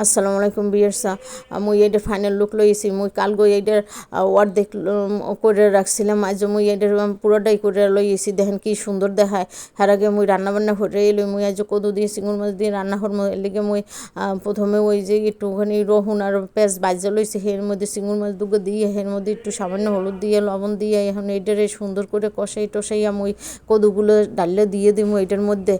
আসসালামু আলাইকুম বিয়ার্সা। মুই এইটার ফাইনাল লুক লইছি। মুই কালগো এইটার অর্ধেক করে রাখছিলাম, আজ মুই এইটার পুরোটাই করে লইছি। দেখেন কি সুন্দর দেখায়। হার আগে মুই রান্নাবান্না করে এলো, মুই আজ কদু দিয়ে চিংড়ি মাছ দিয়ে রান্না করবো। এর লিগে মুই প্রথমে ওই যে একটুখানি রহুন আর পেঁয়াজ বাজা লইছি, এর মধ্যে চিংড়ি মাছ দুটো দিয়ে এর মধ্যে একটু সামান্য হলুদ দিয়ে লবণ দিয়ে এখন এইটারে সুন্দর করে কষাই টসাইয়া মুই কদুগুলো ডালে দিয়ে দিব এইটার মধ্যে।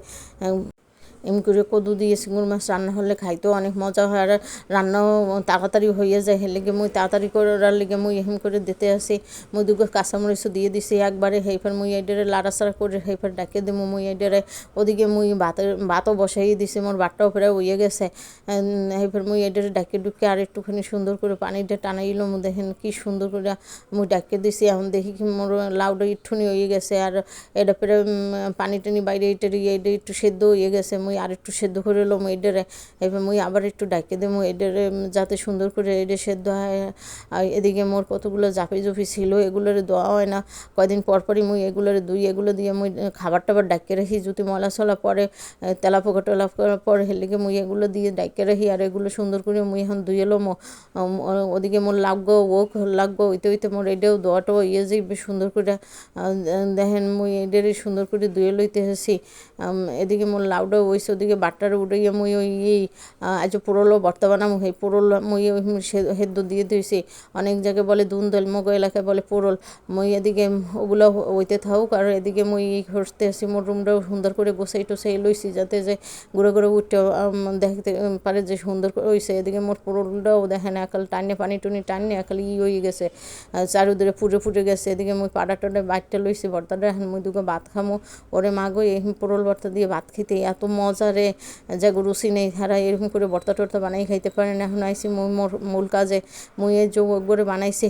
এমনি করে কদু দিয়ে চিংড়ি মাছ রান্না হলে খাইতেও অনেক মজা হয়, আর রান্নাও তাড়াতাড়ি হয়ে যায়। হের লেগে মুই তাড়াতাড়ি করার লেগে মুই এমনি করে দিতে আসি। মুই দুটো কাঁচামরিচও দিয়ে দিছি একবারে। হেইফার মুই এডারে লাড়াচাড়া করে হেইফার ডাকে দিব মুই এডারে। ওদিকে মুই ভাতও বসাই দিছি, মোর ভাতটাও প্রায় হয়ে গেছে। হেইফার মুই এডারে ডাকে ডুকে আর একটুখানি সুন্দর করে পানিটা টানাইলো। দেখেন কি সুন্দর করে মুই ডাকে দিছি। এখন দেখি কি মোর লাউটা একটুখানি হয়ে গেছে, আর এটা প্রায় পানি টানি বাইরে এটা একটু সেদ্ধ হয়ে গেছে। মুই আর একটু সেদ্ধ করে এলাম এডারে। এবার মুই আবার একটু ডাকে দেবো এডারে, যাতে সুন্দর করে এডে সেদ্ধ হয়। আর এদিকে মোর কতগুলো জাপি জুপি ছিল, এগুলোরে দেওয়া হয় না, কয়দিন পরপরই মুই এগুলোরে দুই এগুলো দিয়ে মুই খাবার টাবার ডাকে রাখি। যদি মলা সলা পরে তেলা পোকা টেলা পরে হেলিকে মুই এগুলো দিয়ে ডাকে রাখি। আর এগুলো সুন্দর করে মুই এখন ধুয়ে এলাম। ওদিকে মোর লাগবো লাগবো হইতে হইতে মোর এটাও দোয়াটাও যাইবে সুন্দর করে। দেখেন মুই এটারে সুন্দর করে ধুয়ে লইতে হয়েছি। এদিকে মোর লাউডাও হয়েছে, ওদিকে বাট্টার উঠাইয়া মুই ওই আজ পুরোলো ভর্তা বানামো। সেই পুরোল মুই সেদ্ধ দিয়ে দিয়েছি। অনেক জায়গায় বলে দুন্দল, মগো এলাকায় বলে পুরোল। মুই এদিকে ওগুলো হইতে থাকুক, আর এদিকে মুই ঘষতে আসি। মোর রুমটাও সুন্দর করে গোছাই টোছাই লইছি, যাতে যে ঘুরে ঘুরে উঠতে দেখতে পারে যে সুন্দর করে হয়েছে। এদিকে মোর পুরোলটাও দেখেন একাল টানে পানি টুনি টানে একাল হয়ে গেছে, চারুদিকে ফুটে ফুটে গেছে। এদিকে মুই পাড়া টাড়া বাইটটা লইছি ভর্তাটা। এখন মুই দুটো ভাত খামো। ওরে মাগো এই পুরোল ভর্তা দিয়ে ভাত খেতে এত মজা রে, যা রুচি নেই তারা এরকম করে ভর্তা টর্তা বানাই খাইতে পারে না। এখন আইসি মুই মোর মূল কাজে। মুই এই যে একবারে বানাইছি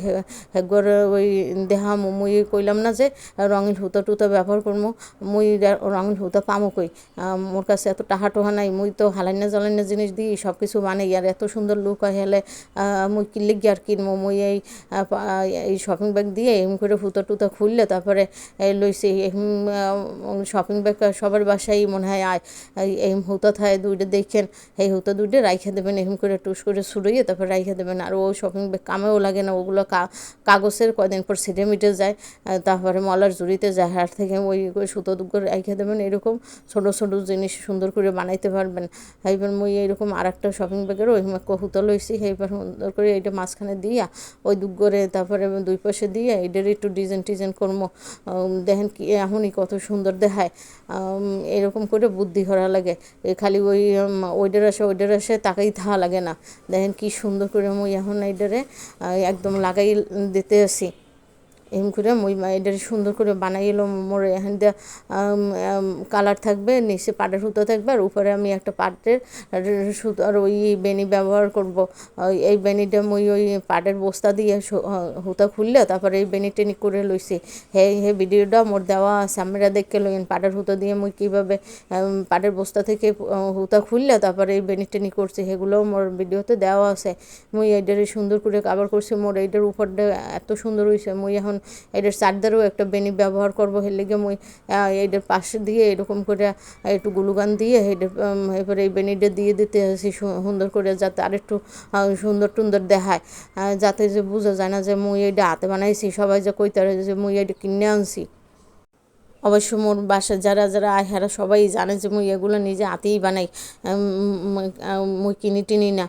একবার ওই দেহা মুই কইলাম না যে রঙিন হুতা টুতা ব্যবহার করবো। মুই রঙিন হুতা পামো কই, মোর কাছে এত টাহা টোহা নাই। মুই তো হালাইনা জ্বালাইনা জিনিস দিই সব কিছু বানাই, আর এত সুন্দর লুক হয় হেলে মুই কিনলে গিয়ে আর কিনবো। মুই এই শপিং ব্যাগ দিয়ে এরকম করে হুতা টুতা খুললে তারপরে লইছি। শপিং ব্যাগ সবার বাসায় মনে হয় আয় এই হুতা থায় দুইটা দেখেন, এই হুতা দুইটা রাইখা দেবেন এরকম করে টুস করে সুড়িয়ে তারপর রাইখা দেবেন। আর ও শপিং ব্যাগ কামেও লাগে না, ওগুলো কাগজের কয়দিন পর ছিটে মিটে যায়, তারপরে মলার জুড়িতে যায়। হার থেকে ওই সুতো দুটো রাইখা দেবেন। এরকম ছোটো ছোটো জিনিস সুন্দর করে বানাইতে পারবেন। এইবার মুই এইরকম আর একটা শপিং ব্যাগেরও ওই হুতা লইছি। এইবার সুন্দর করে এইটা মাঝখানে দিয়া ওই দুগরে তারপরে দুই পাশে দিয়ে এইটার একটু ডিজাইন টিজাইন করবো। দেখেন কি এখনই কত সুন্দর দেখায়। এরকম করে বুদ্ধি করা লাগে, খালি ওইটার আসে তাকাই থাকা লাগে না। দেখেন কি সুন্দর করে মুই এখন এইটারে একদম লাগাই দিতে আসি। এম করে মুই এটারে সুন্দর করে বানাই এলাম। মোর এখান দিয়ে কালার থাকবে, নিচে পাটের সুতো থাকবে, আর উপরে আমি একটা পাটের সুতোর ওই বেনি ব্যবহার করব। এই বেনিটা মুই ওই পাটের বস্তা দিয়ে হুতা খুললে তারপরে এই বেনি টেনি করে লইছি। হে ভিডিওটা মোর দেওয়া আছে, আমরা দেখে লইন পাটের হুতা দিয়ে মুই কীভাবে পাটের বস্তা থেকে হুতা খুললে তারপরে এই বেনি টেনি করছি, সেগুলোও মোর ভিডিওতে দেওয়া আছে। মুই এইটারে সুন্দর করে কাভার করছি। মোর এইটার উপরটা এত সুন্দর হয়েছে। মুই এখন এটার চারদারও একটা বেনি ব্যবহার করবো। হের লেগে মুই এইটার পাশে দিয়ে এরকম করে একটু গ্লুগান দিয়ে এরপরে এই বেনিটা দিয়ে দিতে আসি সুন্দর করে, যাতে আরেকটু সুন্দর টুন্দর দেখায়, যাতে যে বোঝা যায় না যে মুই এইটা হাতে বানাইছি, সবাই যে কইতারে যে মুই এইটা কিনে আনছি। অবশ্য মোর বাসায় যারা যারা আয় হারা সবাই জানে যে মুই এগুলো নিজে হাতেই বানাই, মুই কিনি টিনি না।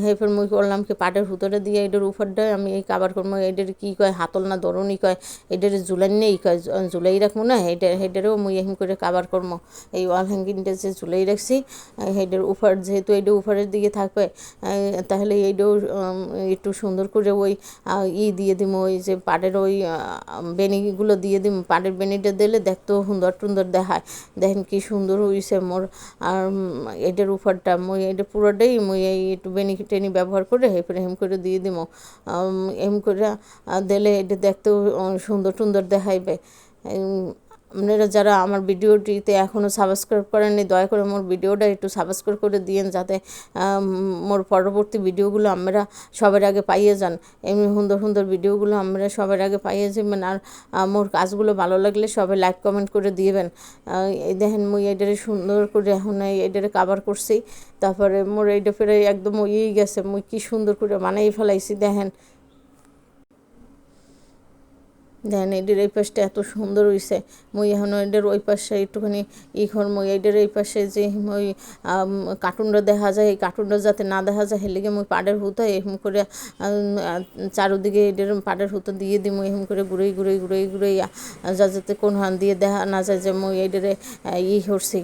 এরপর মুই করলাম কি পাটের হুতোটা দিয়ে এটার উপরটা আমি এই কাবার করবো। এটার কী কয় হাতল না দরুনি কয়, এটার জুলাই নেই কয়, জুলাই রাখবো না হেডারেও মুই এরকম করে কাবার করবো। এই ওয়াল হ্যাঙ্গিংটা যে জুলাই রাখছি হেডের উপর, যেহেতু এইটা উপরের দিকে থাকবে তাহলে এইটাও একটু সুন্দর করে ওই দিয়ে দিব, ওই যে পাটের ওই বেনিগুলো দিয়ে দিব। পাটের বেনিটা দিলে দেখতেও সুন্দর টুন্দর দেখায়। দেখেন কি সুন্দর হয়েছে মোর। আর এটার উপরটা মুই এটা পুরোটাই মুই এই একটু বেনি টেনি ব্যবহার করে এরপরে হেম করে দিয়ে দিব। এম করে দিলে এটা দেখতেও সুন্দর টুন্দর দেখাইবে। আপনারা যারা আমার ভিডিওটিতে এখনও সাবস্ক্রাইব করেননি দয়া করে মোর ভিডিওটা একটু সাবস্ক্রাইব করে দিয়েন, যাতে মোর পরবর্তী ভিডিওগুলো আমরা সবার আগে পাইয়ে যান। এমনি সুন্দর সুন্দর ভিডিওগুলো আমরা সবার আগে পাইয়ে যাবেন। আর মোর কাজগুলো ভালো লাগলে সবাই লাইক কমেন্ট করে দিবেন। এই দেখেন মুই এটারে সুন্দর করে এখন এটারে কাভার করছি, তারপরে মোর এইটা ফেরে একদম ইয়েই গেছে, মুই কি সুন্দর করে বানাই ফেলাইছি। দেখেন এটার এই পাশটা এত সুন্দর হয়েছে। মুই এখন এটার ওই পাশে একটুখানি মুই এটার এই পাশে যে ওই কার্টুনটা দেখা যায়, এই কার্টুনটা যাতে না দেখা যায় হেলিগে মুই পাড়ের হুতো এরকম করে চারোদিকে এটার পাড়ের হুতো দিয়ে দিই। মুই এরকম করে ঘুরে যাতে কোন হান দিয়ে দেখা না যায় যে মুই এটারে করছি,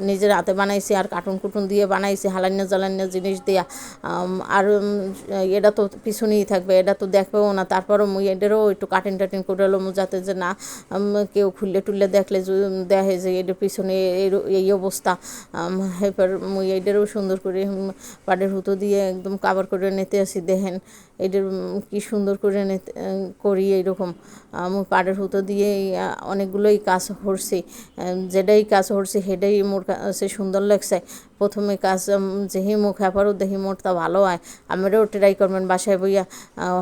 নিজের হাতে বানাইছি আর কার্টুন দিয়ে বানাইছি হালান্য জ্বালান্য জিনিস দিয়া। আর এটা তো পিছনেই থাকবে, এটা তো দেখবেও না। তারপরও মুই এটারও একটু কাটিং করে এলো, যাতে যে না কেউ খুললে টুললে দেখলে দেখে যে এটার পিছনে এই অবস্থা। এবার মুই এটারও সুন্দর করে পাড়ের হুতো দিয়ে একদম কাভার করে নিতে আসি। দেখেন এটার কি সুন্দর করে করি। এইরকম মুই পাড়ের হুতো দিয়ে অনেকগুলোই কাজ করছি, যেটাই কাজ করছি সেটাই মোর কাছে সুন্দর লাগছে। প্রথমে কাজ যেহি মুখ হ্যাপারও দেখি মোরটা ভালো হয়, আমারও ট্রাই করবেন বাসায় বইয়া।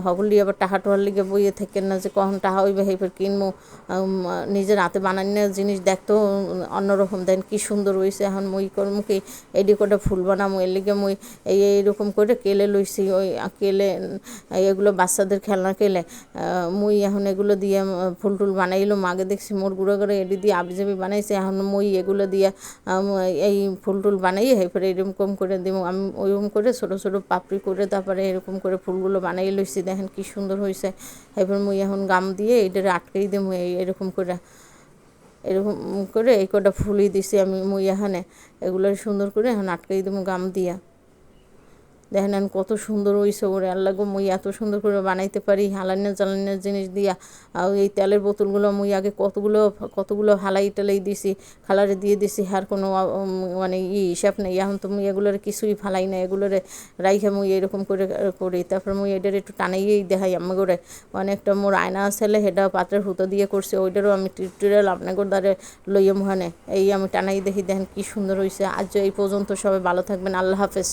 হগলি আবার টাকা টোয়ার লিগে বইয়ে থাকেন না যে কখন টাকা হইবে হেপের কিনবো। নিজের হাতে বানানো জিনিস দেখতেও অন্যরকম। দেন কি সুন্দর হয়েছে। এখন মুই করবো কি এডি করে ফুল বানাবো, এর লিগে মুই এইরকম করে কেলে লইছি। ওই কেলে এগুলো বাচ্চাদের খেলনা কেলে মুই এখন এগুলো দিয়ে ফুল টুল বানাইলাম। আগে দেখছি মোর গুঁড়ো করে এডি দিয়ে আবিজাবি বানাইছে, এখন মুই এগুলো দিয়ে এই ফুল টুল বানাই এরপরে এরকম করে দিব। আমি ওইরকম করে ছোটো ছোটো পাপড়ি করে তারপরে এরকম করে ফুলগুলো বানাই লইছি। দেখেন কি সুন্দর হয়েছে। এরপর মুই এখন গাম দিয়ে এইটারে আটকেই দেবো এরকম করে এই কটা ফুলই দিছি আমি মুই এখানে। এগুলো সুন্দর করে এখন আটকেই দেবো গাম দিয়া। দেখেন কত সুন্দর হয়েছে। ওরে আল্লাহ গো, মুই এত সুন্দর করে বানাইতে পারি হালান্য জ্বালান্যের জিনিস দিয়া। আর এই তেলের বোতলগুলো মুই আগে কতগুলো হালাই টালাই দিছি, খালারে দিয়ে দিছি। আর কোনো মানে হিসাব নেই। এখন তো মুই এগুলোর কিছুই ফালাই না, এগুলোরে রাইখে মুই এরকম করে করি। তারপর মুই এটার একটু টানাইয়েই দেখাই আমি করে। অনেকটা মোর আয়না ছেলে সেটা পাত্রের হুতো দিয়ে করছে, ওইটারও আমি টিউটোরিয়াল আপনাদের দ্বারে লইয়ে মহানে এই আমি টানাই দেখি। দেখেন কি সুন্দর হয়েছে। আজ এই পর্যন্ত, সবাই ভালো থাকবেন। আল্লাহ হাফেজ।